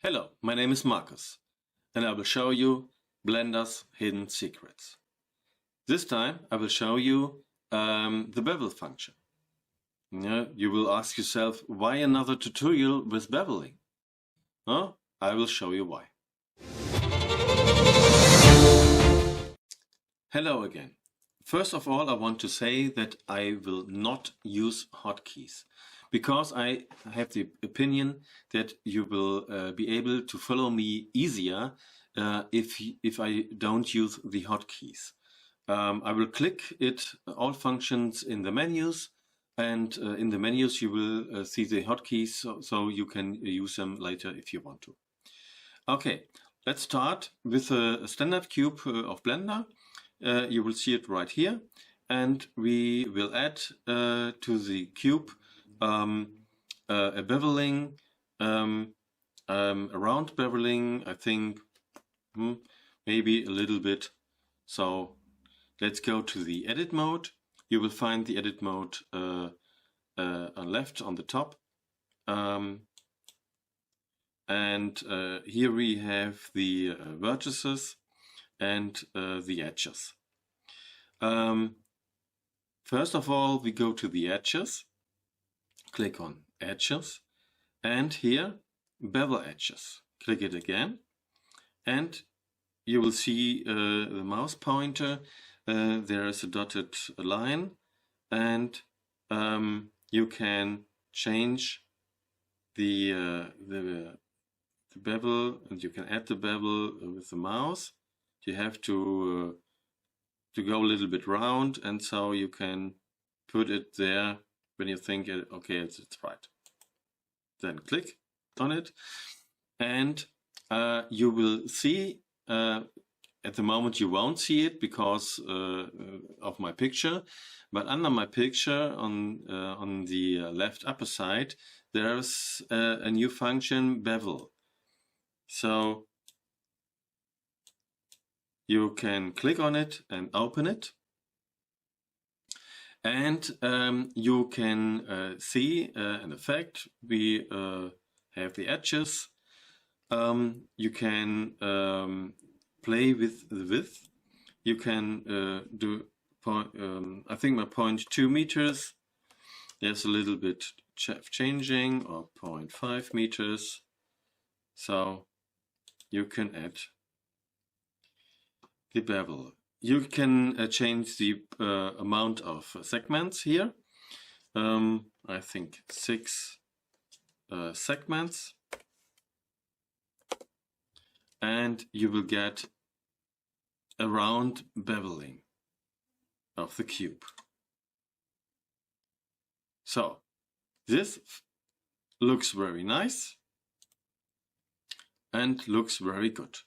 Hello, my name is Marcus, and I will show you Blender's hidden secrets. This time I will show you the bevel function. You will ask yourself, why another tutorial with beveling? I will show you why. Hello again. First of all, I want to say that I will not use hotkeys, because I have the opinion that you will be able to follow me easier if I don't use the hotkeys. I will click all functions in the menus, and in the menus you will see the hotkeys, so you can use them later if you want to. Okay, let's start with a standard cube of Blender. You will see it right here, and we will add to the cube a beveling, a round beveling, I think, maybe a little bit. So let's go to the edit mode. You will find the edit mode on left on the top. Here we have the vertices and the edges. First of all, we go to the edges, click on edges, and here bevel edges. Click it again, and you will see the mouse pointer. There is a dotted line, and you can change the bevel, and you can add the bevel with the mouse. You have to go a little bit round, and so you can put it there when you think, okay, it's right. Then click on it, and you will see, at the moment you won't see it because of my picture, but under my picture on the left upper side, there's a new function, bevel. So you can click on it and open it, and you can see an effect. We have the edges. You can play with the width. You can do, I think, my 0.2 meters. There's a little bit changing, or 0.5 meters. So you can add the bevel. You can change the amount of segments here. I think 6 segments. And you will get a round beveling of the cube. So this looks very nice and looks very good.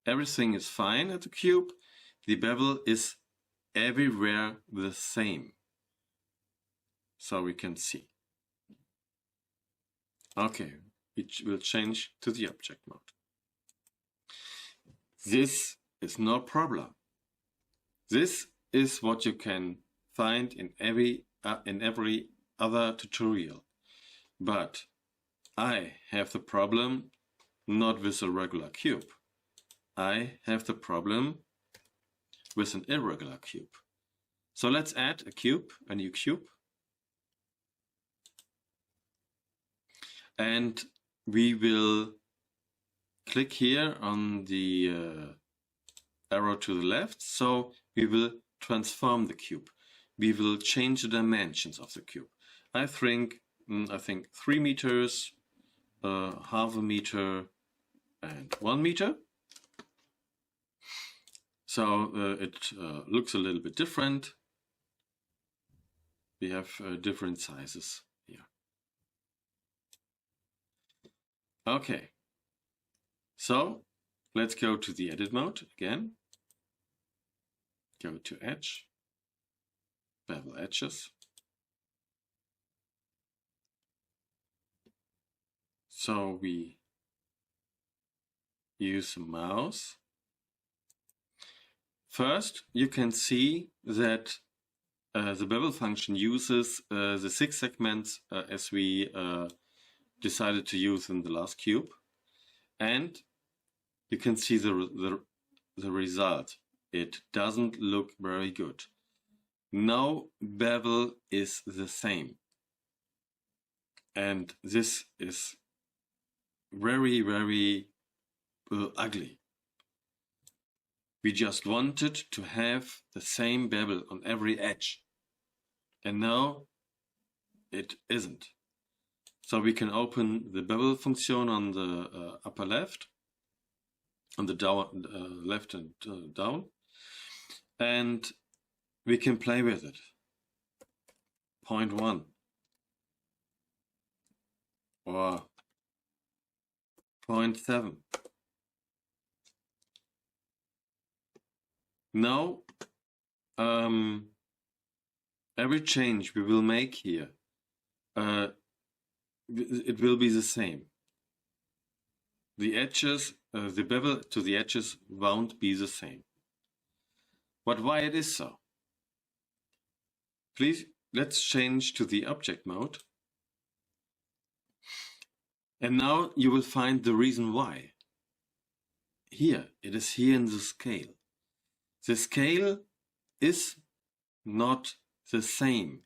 Everything is fine at the cube. The bevel is everywhere the same. So we can see. Okay, it will change to the object mode. This is no problem. This is what you can find in every other tutorial. But I have the problem not with a regular cube. I have the problem with an irregular cube. So let's add a new cube. And we will click here on the arrow to the left. So we will transform the cube. We will change the dimensions of the cube. I think 3 meters, half a meter, and 1 meter. So it looks a little bit different. We have different sizes here. Okay. So let's go to the edit mode again. Go to edge, bevel edges. So we use the mouse. First, you can see that the bevel function uses the 6 segments as we decided to use in the last cube. and you can see the result. It doesn't look very good. No bevel is the same, and this is very, very ugly. We just wanted to have the same bevel on every edge, and now it isn't. So we can open the bevel function on the upper left, on the down, left and down, and we can play with it. 0.1 or 0.7. Now, every change we will make here, it will be the same. The edges, the bevel to the edges won't be the same. But why it is so? Please, let's change to the object mode. And now you will find the reason why. Here, it is here in the scale. The scale is not the same.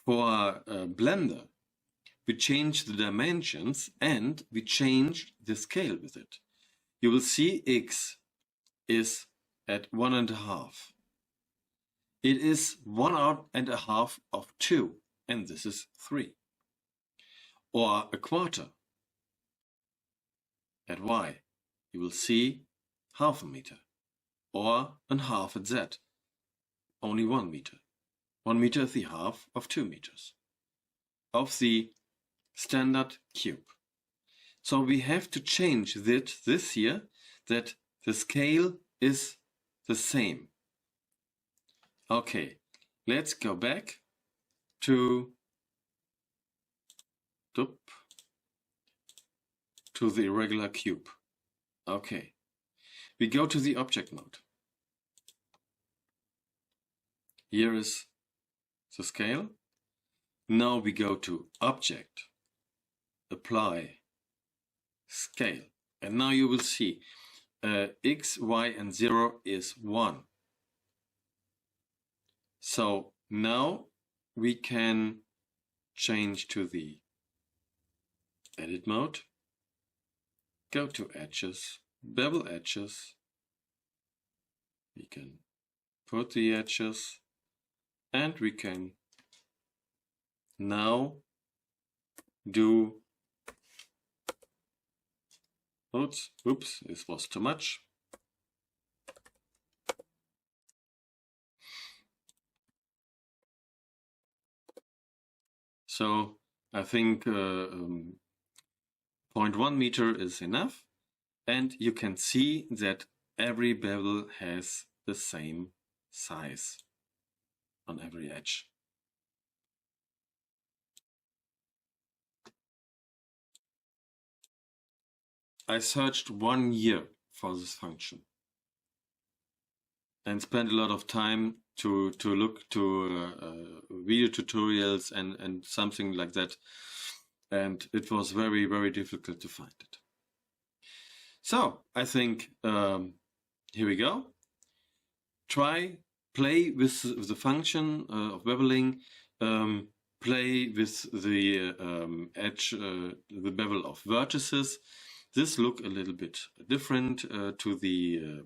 For a blender, we change the dimensions and we change the scale with it. You will see X is at 1.5. It is 1.5 of 2, and this is 3. Or a quarter at Y, you will see 0.5 meter. Or a half at Z, only 1 meter. 1 meter is the half of 2 meters of the standard cube. So we have to change this here, that the scale is the same. Okay, let's go back to the irregular cube. Okay, we go to the object mode. Here is the scale. Now we go to Object, Apply, Scale. And now you will see X, Y, and 0 is 1. So now we can change to the Edit mode, go to Edges, Bevel Edges. We can put the edges, and we can now do, oops, this was too much. So I think 0.1 meter is enough, and you can see that every bevel has the same size on every edge. I searched 1 year for this function and spent a lot of time to look to video tutorials and something like that, and it was very, very difficult to find it. So I think here we go. Play with the function of beveling, play with the edge, the bevel of vertices. This look a little bit different to the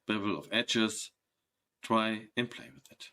bevel of edges. Try and play with it.